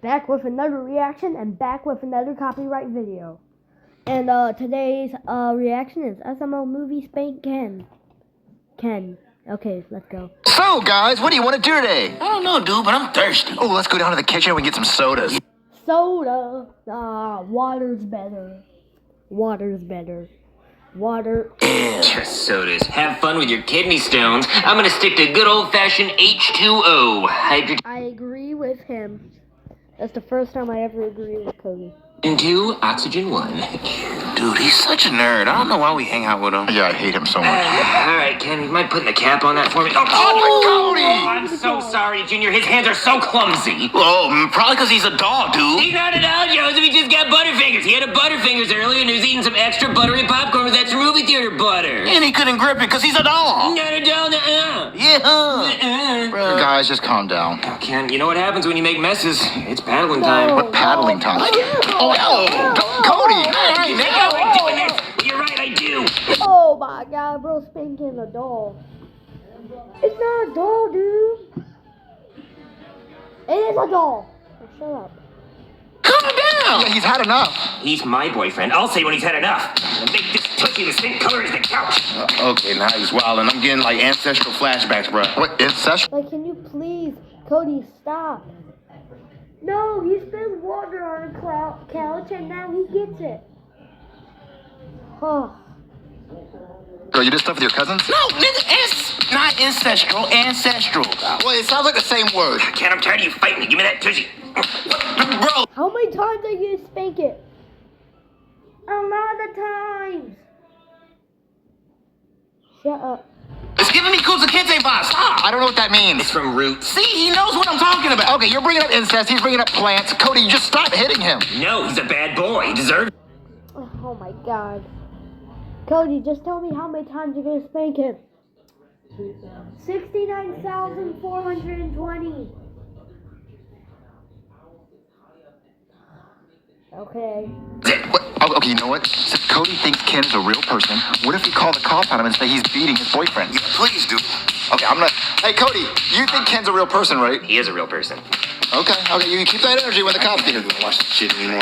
Back with another reaction and back with another copyright video. And today's reaction is SML movie Spank Ken. Okay, let's go. So guys, what do you want to do today? I don't know, dude, but I'm thirsty. Oh, let's go down to the kitchen and we get some sodas. Soda. Water's better. Water's better. Water. Just sodas. Have fun with your kidney stones. I'm gonna stick to good old-fashioned H2O. I agree with him. That's the first time I ever agree with Cody. Hydrogen 2, oxygen 1. Dude, he's such a nerd. I don't know why we hang out with him. Yeah, I hate him so much. Alright, Ken, you mind putting the cap on that for me? Oh, Cody! I'm so sorry, Junior. His hands are so clumsy. Oh, probably because he's a dog, dude. He's not a dog, Joseph. He just got Butterfingers. He had a Butterfingers earlier and he was eating some extra buttery popcorn with extra movie theater butter. And he couldn't grip it because he's a dog. Not a dog, Yeah. Bro. Guys, just calm down. Oh, Ken, you know what happens when you make messes? It's paddling time. What paddling time? Cody! Hey, Nick, I like doing this. You're right, I do. Oh my god, bro, spanking a doll. It's not a doll, dude. It is a doll. Oh, shut up. Calm down. Yeah, he's had enough. He's my boyfriend. I'll say when he's had enough. And make this pussy the same color as the couch. Okay, now he's wilding. I'm getting like ancestral flashbacks, bro. What, incest? Like, can you please, Cody, stop? No, he spilled water on the couch and now he gets it. Oh. Girl, you did stuff with your cousins? No, nigga, not ancestral, ancestral. Well, it sounds like the same word. Ken, I'm tired of you fighting me. Give me that tushy. Bro. How many times are you gonna spank it? A lot of times. Shut up. It's giving me Kuzakente vibes. Stop. I don't know what that means. It's from Roots. See, he knows what I'm talking about. Okay, you're bringing up incest, he's bringing up plants. Cody, just stop hitting him. No, he's a bad boy. He deserves. Oh my god. Cody, just tell me how many times you're gonna spank him. 69,420. Okay. What? Oh, okay, you know what? Since Cody thinks Ken is a real person, what if we call the cops on him and say he's beating his boyfriend? Please, dude. Okay, I'm gonna... Hey, Cody, you think Ken's a real person, right? He is a real person. Okay, you can keep that energy when the cops get I here. don't watch this shit anymore.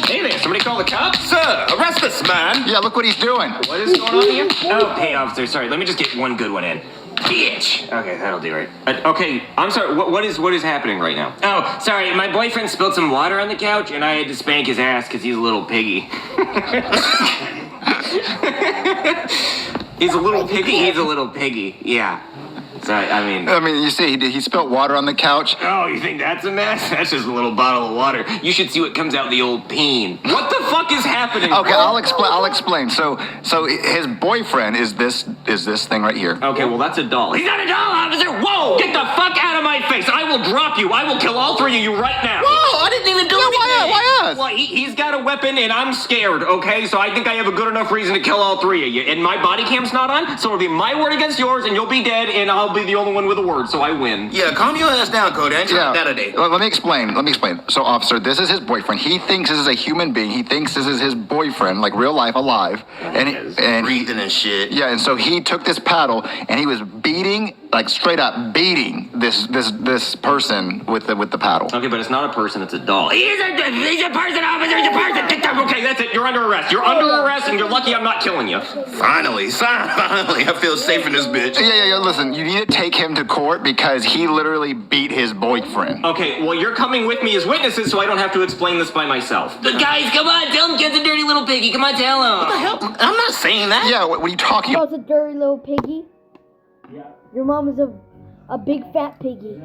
Hey there, somebody call the cops? Sir, arrest this man. Yeah, look what he's doing. What is going on here? Oh, hey, officer, sorry. Let me just get one good one in. Bitch. Okay, that'll do it. Okay, I'm sorry. What is happening right now? Oh, sorry. My boyfriend spilled some water on the couch, and I had to spank his ass because he's a little piggy. He's a little piggy. He's a little piggy. Yeah. Sorry. I mean, you see, he spilled water on the couch. Oh, you think that's a mess? That's just a little bottle of water. You should see what comes out the old peen. What the fuck is happening? Okay, bro? I'll explain. So his boyfriend is this thing right here. Okay, well, that's a doll. He's not a doll, officer! Whoa! Get the fuck out of my face! I will drop you! I will kill all three of you right now! Whoa, I didn't even do anything. Why us? Well, he's got a weapon and I'm scared, okay? So I think I have a good enough reason to kill all three of you. And my body cam's not on, so it'll be my word against yours and you'll be dead and I'll be the only one with a word, so I win. Yeah, calm your ass down, Cody. I ain't trying that today. Let me explain. So, officer, this is his boyfriend. He thinks this is a human being. He thinks this is his boyfriend, like real life, alive. And Breathing and shit. yeah, and so he took this paddle and he was beating, like straight up beating this person with the paddle. Okay, but it's not a person, it's a doll. He's a person, officer, he's a person! Okay, that's it, you're under arrest. You're under arrest and you're lucky I'm not killing you. Finally, I feel safe in this bitch. Yeah, listen, you need to take him to court because he literally beat his boyfriend. Okay, well, you're coming with me as witnesses so I don't have to explain this by myself. But guys, come on, tell him Ken's a dirty little piggy. Come on, tell him. What the hell? I'm not saying that. Yeah, what are you talking Your about? mom's a dirty little piggy. Your mom is a big fat piggy.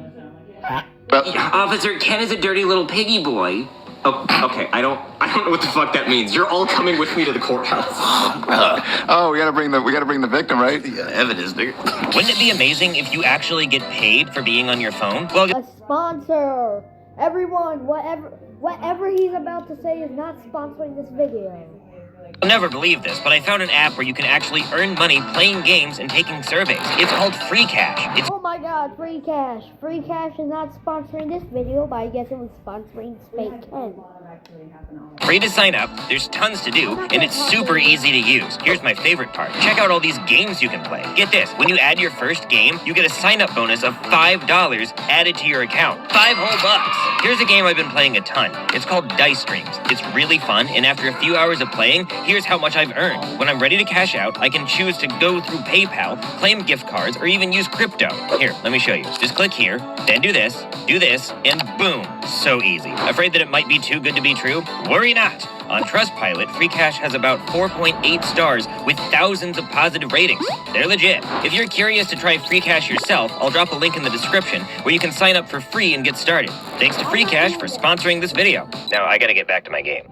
Officer, Ken is a dirty little piggy boy. Oh, okay, I don't know what the fuck that means. You're all coming with me to the courthouse. Oh, we gotta bring the victim, right? Yeah, evidence, nigga. Wouldn't it be amazing if you actually get paid for being on your phone? Well, A sponsor. Everyone, whatever he's about to say is not sponsoring this video. you'll never believe this, but I found an app where you can actually earn money playing games and taking surveys. It's called Free Cash. It's Oh my god, free cash. Free cash is not sponsoring this video, but I guess it was sponsoring Spank Ken. Free to sign up, there's tons to do, and it's super easy to use. Here's my favorite part. Check out all these games you can play. Get this, when you add your first game, you get a sign-up bonus of $5 added to your account. 5 whole bucks. Here's a game I've been playing a ton. It's called Dice Streams. It's really fun, and after a few hours of playing, here's how much I've earned. When I'm ready to cash out, I can choose to go through PayPal, claim gift cards, or even use crypto. Here, let me show you. Just click here, then do this, and boom. So easy. Afraid that it might be too good to be true? Worry not. On Trustpilot, Free Cash has about 4.8 stars with thousands of positive ratings. They're legit. If you're curious to try Free Cash yourself, I'll drop a link in the description where you can sign up for free and get started. Thanks to Free Cash for sponsoring this video. Now I gotta get back to my game.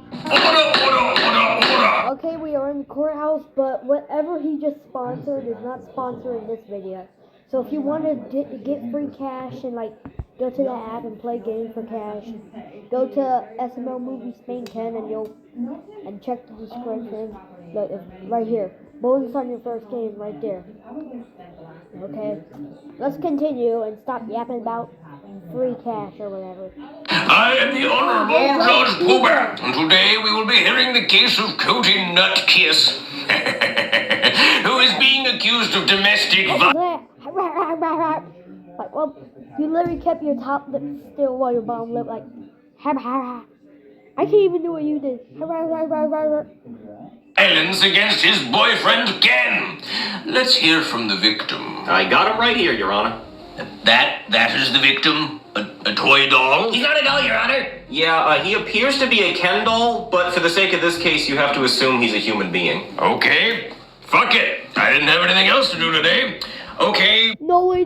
Okay, we are in the courthouse, but whatever he just sponsored is not sponsoring this video. So if you want to get free cash and like go to the app and play games for cash, go to SML Movie Spank Ken and check the description. Look, right here. Bonus on your first game right there. Okay, let's continue and stop yapping about free cash or whatever. I am the Honorable Judge Poober, and today we will be hearing the case of Cody Nutkiss, who is being accused of domestic violence. Like, well, you literally kept your top lip still while your bottom lip like, I can't even do what you did. Violence against his boyfriend Ken. Let's hear from the victim. I got him right here, Your Honor. That is the victim? A toy doll? He's not a doll, Your Honor. Yeah, he appears to be a Ken doll, but for the sake of this case, you have to assume he's a human being. Okay, fuck it. I didn't have anything else to do today. Okay. No way,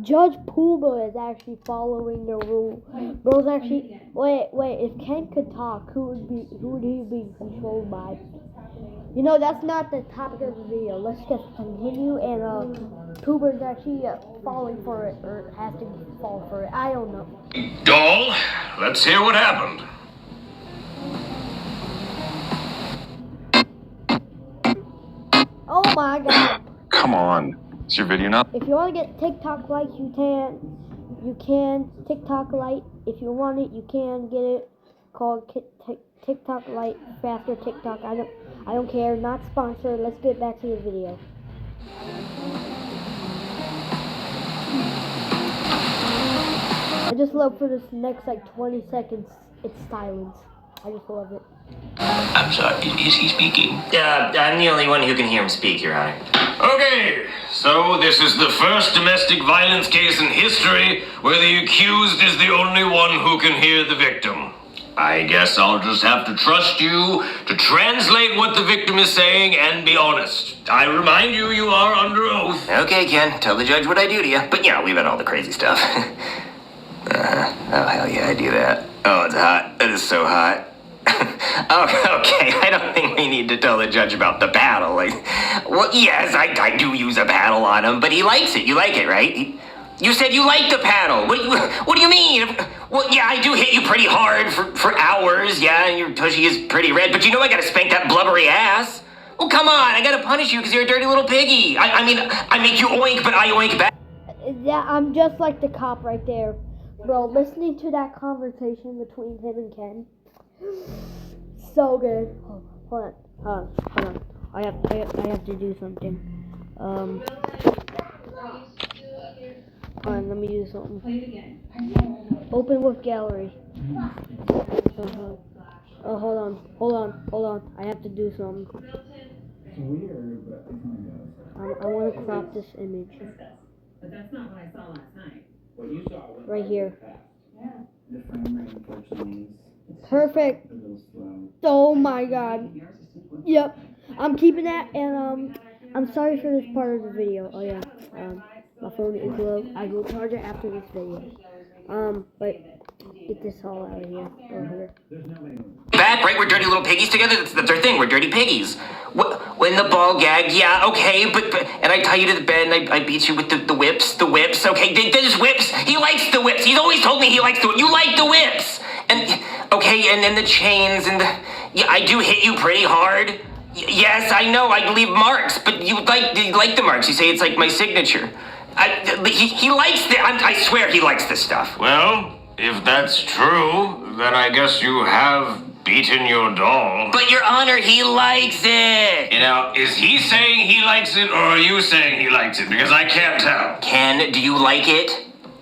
Judge Pooba is actually following the rule. Bro's actually wait. If Ken could talk, who would he be controlled by? You know, that's not the topic of the video. Let's just continue. And Poober's actually falling for it, or has to fall for it. I don't know. Doll, let's hear what happened. Oh my god. Come on. Is your video not? If you want to get TikTok likes, you can TikTok Lite. If you want it, you can get it called TikTok Lite Faster TikTok. I don't care. Not sponsored. Let's get back to the video. I just love for this next like 20 seconds. It's silence. I just love it. I'm sorry, is he speaking? I'm the only one who can hear him speak, Your Honor. Okay, so this is the first domestic violence case in history where the accused is the only one who can hear the victim. I guess I'll just have to trust you to translate what the victim is saying and be honest. I remind you, you are under oath. Okay, Ken, tell the judge what I do to you. But yeah, leave out all the crazy stuff. Oh, hell yeah, I do that. Oh, it's hot. It is so hot. Oh, okay, I don't think we need to tell the judge about the paddle. Well, yes, I do use a paddle on him, but he likes it. You like it, right? You said you like the paddle. What do you mean? Well, yeah, I do hit you pretty hard for hours. Yeah, and your tushy is pretty red, but you know I gotta spank that blubbery ass. Well, come on, I gotta punish you because you're a dirty little piggy. I mean, I make you oink, but I oink back. Yeah, I'm just like the cop right there. Bro, listening to that conversation between him and Ken. So good. Hold on. I have to do something. Hold on, let me do something. Open with gallery. Oh, hold on. I have to do something. I want to crop this image. But that's not what I saw last night. What you saw was right here. the frame rate unfortunately is Perfect. a little slow. Oh my god. Yep. I'm keeping that, and I'm sorry for this part of the video. Oh yeah. My phone is low. I will charge it after this video. But get this all out of here. Over here. Back, right? We're dirty little piggies together. That's our thing. We're dirty piggies. When the ball gagged, yeah, okay, but and I tie you to the bed and I beat you with the whips. Okay, there's whips. He likes the whips. He's always told me he likes the whips. You like the whips. And okay, and then the chains and yeah, I do hit you pretty hard. Yes, I know. I leave marks, but you like the marks. You say it's like my signature. He likes it. I swear he likes this stuff. Well, if that's true, then I guess you have beaten your doll. But Your Honor, he likes it. You know, is he saying he likes it, or are you saying he likes it? Because I can't tell. Ken, do you like it?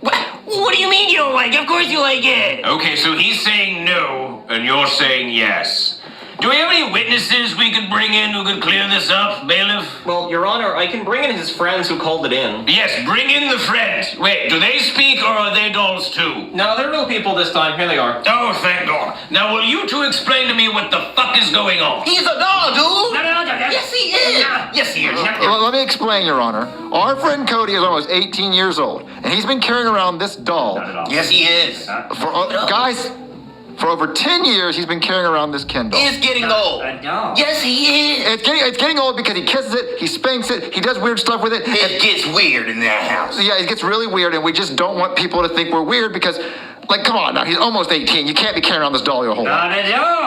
What do you mean you don't like it? Of course you like it. Okay, so he's saying no, and you're saying yes. Do we have any witnesses we could bring in who could clear this up, bailiff? Well, Your Honor, I can bring in his friends who called it in. Yes, bring in the friends. Wait, do they speak or are they dolls too? No, they're real people this time. Here they are. Oh, thank God. Now, will you two explain to me what the fuck is going on? He's a doll, dude. No. Yes, he is. Yes, he is. Well, let me explain, Your Honor. Our friend Cody is almost 18 years old, and he's been carrying around this doll Yes, he is. for over 10 years. He's been carrying around this Ken doll. He is getting old. Yes, he is. It's getting old because he kisses it, he spanks it, he does weird stuff with it. It gets weird in that house. Yeah, it gets really weird, and we just don't want people to think we're weird because, like, come on now, he's almost 18. You can't be carrying around this doll your whole life.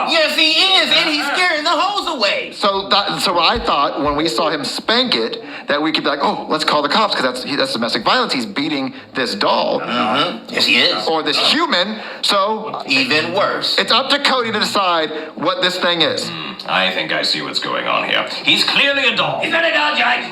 Yes, he is, and he's scaring the hoes away. So I thought when we saw him spank it that we could be like, oh, let's call the cops because that's domestic violence. He's beating this doll. Yes, he is. Or this human. So Even worse. it's up to Cody to decide what this thing is. I think I see what's going on here. He's clearly a doll. He's not a doll, Judge.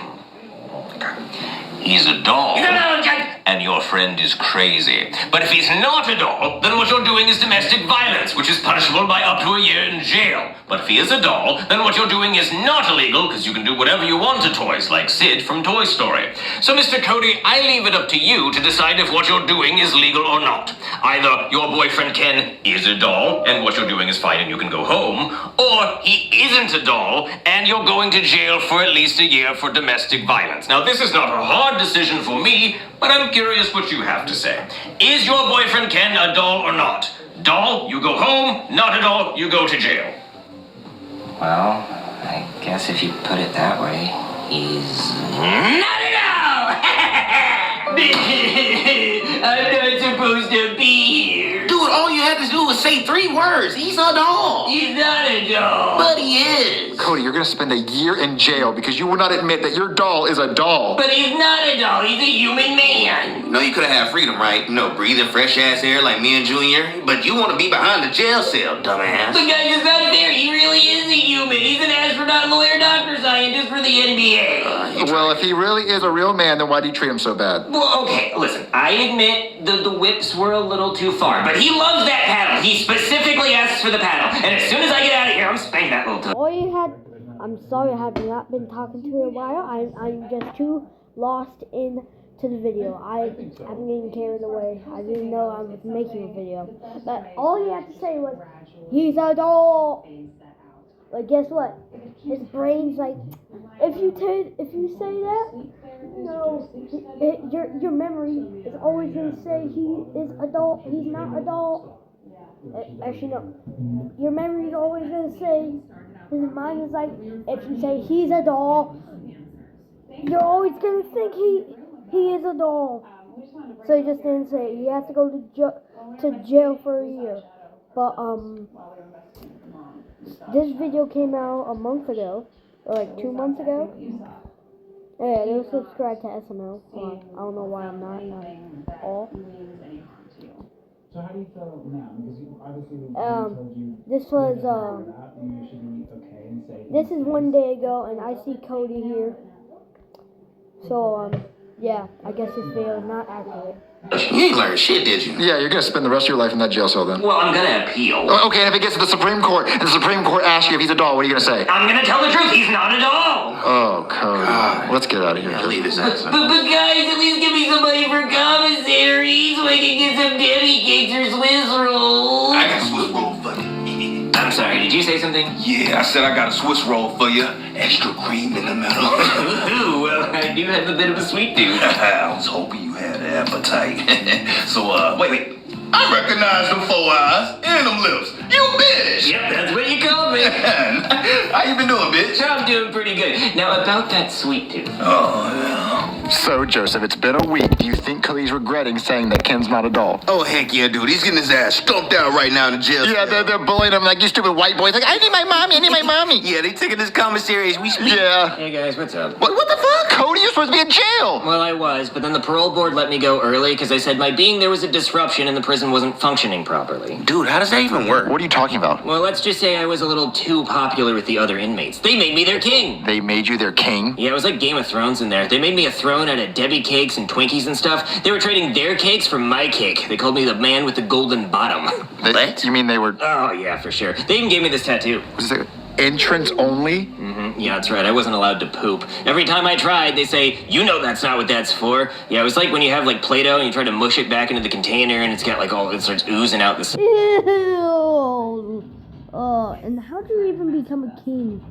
He's a doll. He's not a doll, Judge. And your friend is crazy. But if he's not a doll, then what you're doing is domestic violence, which is punishable by up to a year in jail. But if he is a doll, then what you're doing is not illegal, because you can do whatever you want to toys, like Sid from Toy Story. So, Mr. Cody, I leave it up to you to decide if what you're doing is legal or not. Either your boyfriend Ken is a doll, and what you're doing is fine and you can go home, or he isn't a doll, and you're going to jail for at least a year for domestic violence. Now, this is not a hard decision for me, but I'm curious what you have to say. Is your boyfriend Ken a doll or not? Doll, you go home. Not a doll, you go to jail. Well, I guess if you put it that way, he's not a doll. I'm not supposed to be here. Dude, all you had to do was say 3 words. He's a doll. He's not a doll. But he is. Cody, you're going to spend a year in jail because you will not admit that your doll is a doll. But he's not a doll. He's a human man. You know, you could have had freedom, right? You know, breathing fresh ass air like me and Junior. But you want to be behind the jail cell, dumbass. The guy is not fair. He really is a human. He's an astronaut, lawyer, doctor, scientist for the NBA. Well, if he really is a real man, then why do you treat him so bad? Well, okay, listen. I admit the whips were a little too far, but he loves that paddle. He specifically asks for the paddle, and as soon as I get out of here, I'm spanking that little I'm sorry I have not been talking to you in a while. I'm just too lost into the video. I'm getting carried away. I didn't know I was making a video. But all you have to say was, he's a doll. Like, guess what? His brain's like, if you say that, no, your memory is always gonna say he is a doll. He's not a doll. Actually, no. Your memory is always gonna say. His mind is like, if you say he's a doll, you're always gonna think he is a doll. So he just didn't say it. He has to go to jail for a year. But this video came out a month ago, or like 2 months ago. Yeah, they were subscribed to SML. I don't know why I'm not all. So how do you feel now? Because you obviously told you this was you should be okay and safe. this is 1 day ago, and I see Cody here. So yeah, I guess this video is not accurate. You ain't learned shit, did you? Yeah, you're going to spend the rest of your life in that jail cell then. Well, I'm gonna appeal. Okay, and if it gets to the Supreme Court, and the Supreme Court asks you if he's a doll, what are you going to say? I'm gonna tell the truth. He's not a doll. Oh, Cody. Let's get out of here. I'll leave his ass. But guys, at least give me some money for commissary so I can get some Debbie cakes or Swiss rolls. I got a Swiss roll for you. I'm sorry, did you say something? Yeah, I said I got a Swiss roll for you. Extra cream in the middle. Ooh, well, I do have a bit of a sweet tooth. I was hoping you had appetite. So, wait. I recognize them 4 eyes and them lips. You bitch! Yep, that's what you called me. How you been doing, bitch? I'm doing pretty good. Now, about that sweet tooth. Oh, yeah. So, Joseph, it's been a week. Do you think Khalid's regretting saying that Ken's not a doll? Oh, heck yeah, dude. He's getting his ass stomped out right now in the jail. Yeah, they're bullying him like, you stupid white boys. Like, I need my mommy, I need my mommy. Yeah, they taking this commissary as we speak. Yeah. Hey guys, what's up? What the fuck? Cody, you're supposed to be in jail. Well, I was, but then the parole board let me go early because they said my being there was a disruption and the prison wasn't functioning properly. Dude, how does that even work? What are you talking about? Well, let's just say I was a little too popular with the other inmates. They made me their king. They made you their king? Yeah, it was like Game of Thrones in there. They made me a throne out of Debbie cakes and Twinkies and stuff. They were trading their cakes for my cake. They called me the man with the golden bottom. What? You mean they were... Oh, yeah, for sure. They even gave me this tattoo. Was it entrance only? Yeah, that's right. I wasn't allowed to poop. Every time I tried, they say, you know that's not what that's for. Yeah, it was like when you have like Play-Doh and you try to mush it back into the container and it's got like all, it starts oozing out this. Ew. And how do you even become a king?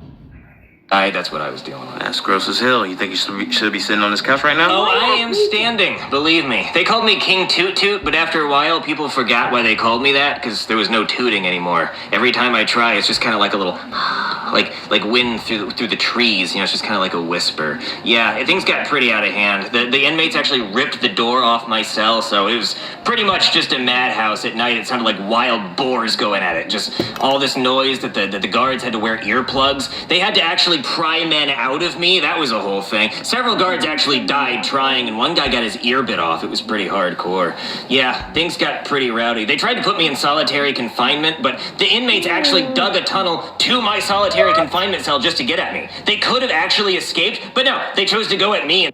That's what I was dealing with. That's gross as hell. You think you should be sitting on this couch right now? Oh, I am standing. Believe me. They called me King Toot Toot, but after a while, people forgot why they called me that because there was no tooting anymore. Every time I try, it's just kind of like a little, like wind through the trees. You know, it's just kind of like a whisper. Yeah, things got pretty out of hand. The inmates actually ripped the door off my cell, so it was pretty much just a madhouse at night. It sounded like wild boars going at it. Just all this noise that the guards had to wear earplugs. They had to actually pry men out of me. That was a whole thing. Several guards actually died trying, and one guy got his ear bit off. It was pretty hardcore. Yeah, things got pretty rowdy. They tried to put me in solitary confinement, but the inmates actually dug a tunnel to my solitary confinement cell just to get at me. They could have actually escaped, but no, they chose to go at me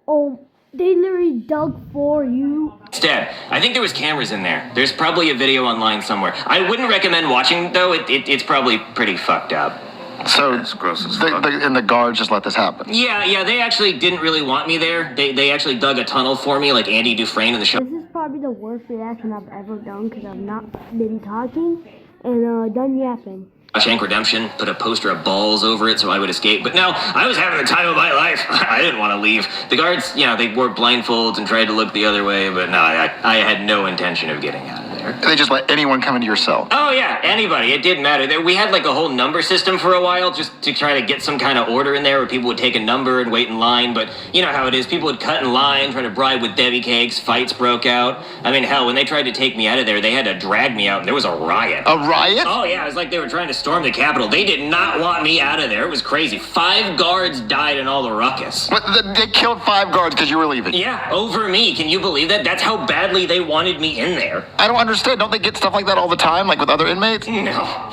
Oh, they literally dug for you. instead. I think there was cameras in there. There's probably a video online somewhere. I wouldn't recommend watching, though. It's probably pretty fucked up. So, That's gross as fuck. and the guards just let this happen? Yeah, they actually didn't really want me there. They actually dug a tunnel for me, like Andy Dufresne in the show. This is probably the worst reaction I've ever done because I've not been talking and done yapping. Shank Redemption, put a poster of balls over it so I would escape. But no, I was having the time of my life. I didn't want to leave. The guards, they wore blindfolds and tried to look the other way, but no, I had no intention of getting out of there. They just let anyone come into your cell? Oh yeah, anybody. It didn't matter. We had like a whole number system for a while just to try to get some kind of order in there where people would take a number and wait in line. But you know how it is. People would cut in line, try to bribe with Debbie cakes. Fights broke out. I mean, hell, when they tried to take me out of there, they had to drag me out and there was a riot. A riot? Oh yeah, it was like they were trying to storm the Capitol. They did not want me out of there. It was crazy. 5 guards died in all the ruckus. What, they killed 5 guards because you were leaving? Yeah, over me. Can you believe that? That's how badly they wanted me in there. I don't understand. Don't they get stuff like that all the time, like with other inmates? No,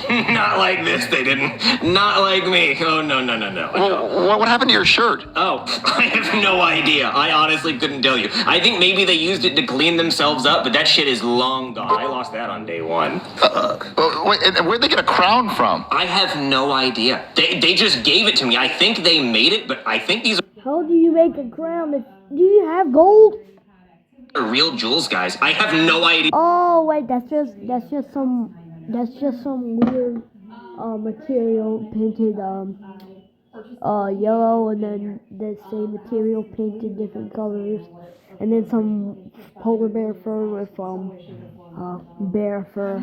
not like this. They didn't. Not like me. Oh no. Well, what happened to your shirt? Oh, I have no idea. I honestly couldn't tell you. I think maybe they used it to clean themselves up, but that shit is long gone. I lost that on day 1. Wait, and where'd they get a crown from? I have no idea. They just gave it to me. I think they made it, but I think these How do you make a crown? Do you have gold? are real jewels, guys. I have no idea. Oh wait, that's just some weird material painted yellow, and then the same material painted different colors, and then some polar bear fur with bear fur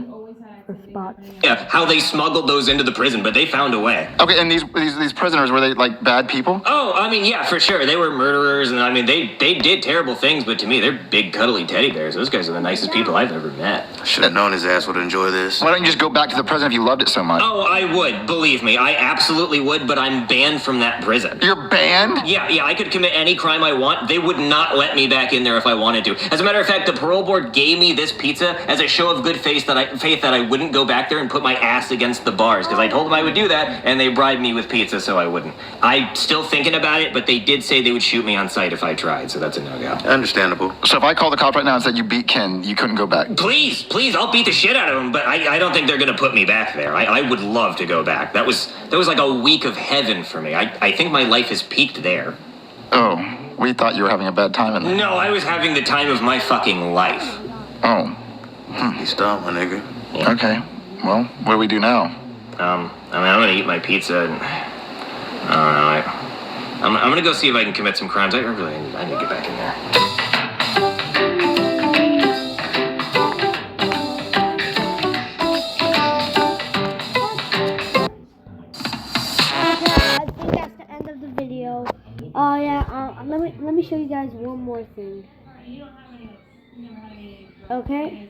for spots. Yeah, how they smuggled those into the prison, but they found a way. Okay, and these prisoners, were they like bad people? Oh, I mean, yeah, for sure. They were murderers, and I mean, they did terrible things, but to me, they're big, cuddly teddy bears. Those guys are the nicest people I've ever met. Should have known his ass would enjoy this. Why don't you just go back to the prison if you loved it so much? Oh, I would, believe me. I absolutely would, but I'm banned from that prison. You're banned? Yeah, I could commit any crime I want. They would not let me back in there if I wanted to. As a matter of fact, the parole board gave me this pizza as a show of good faith that I wouldn't go back there and put my ass against the bars, because I told them I would do that, and they bribed me with pizza, so I wouldn't. I'm still thinking about it, but they did say they would shoot me on sight if I tried, so that's a no-go. Understandable. So if I called the cops right now and said you beat Ken, you couldn't go back? Please, I'll beat the shit out of them, but I don't think they're gonna put me back there. I would love to go back. That was like a week of heaven for me. I think my life has peaked there. Oh, we thought you were having a bad time in there. No, I was having the time of my fucking life. Oh, You stopped, my nigga. okay. Well, what do we do now? I mean, I'm gonna eat my pizza and I don't know. I'm gonna go see if I can commit some crimes. I need to get back in there. I think that's the end of the video. Let me show you guys one more thing. Okay.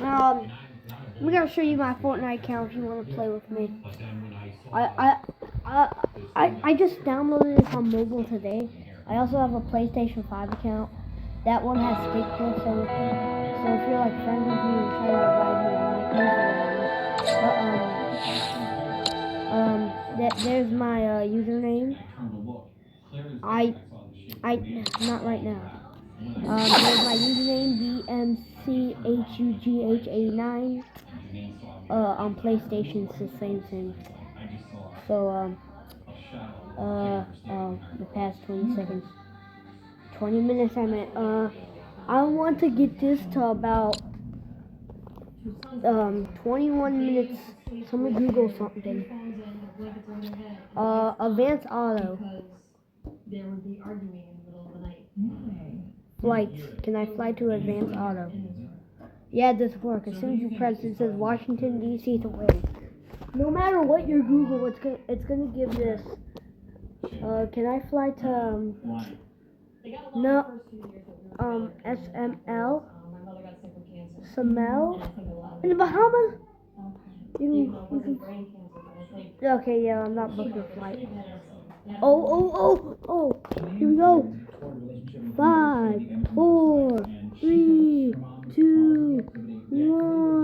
I'm gonna show you my Fortnite account if you want to play with me. I just downloaded it on mobile today. I also have a PlayStation 5 account. That one has Facebook, so if you're like friends with me and try to revive me, I might use it. There's my username. Not right now. There's my username BMCHUGH89. On PlayStation, it's the same thing. So the past 20 seconds, 20 minutes. I meant I want to get this to about 21 minutes. Someone Google something. Advanced Auto. Flights. Can I fly to Advanced Auto? Yeah, this works. As soon as you press it, says Washington D.C. to win. No matter what you Google, it's gonna give this. Can I fly to SML? Samel? In the Bahamas? Okay, yeah, I'm not booking a flight. Oh, here we go. 5, 4, 3, 2, 1.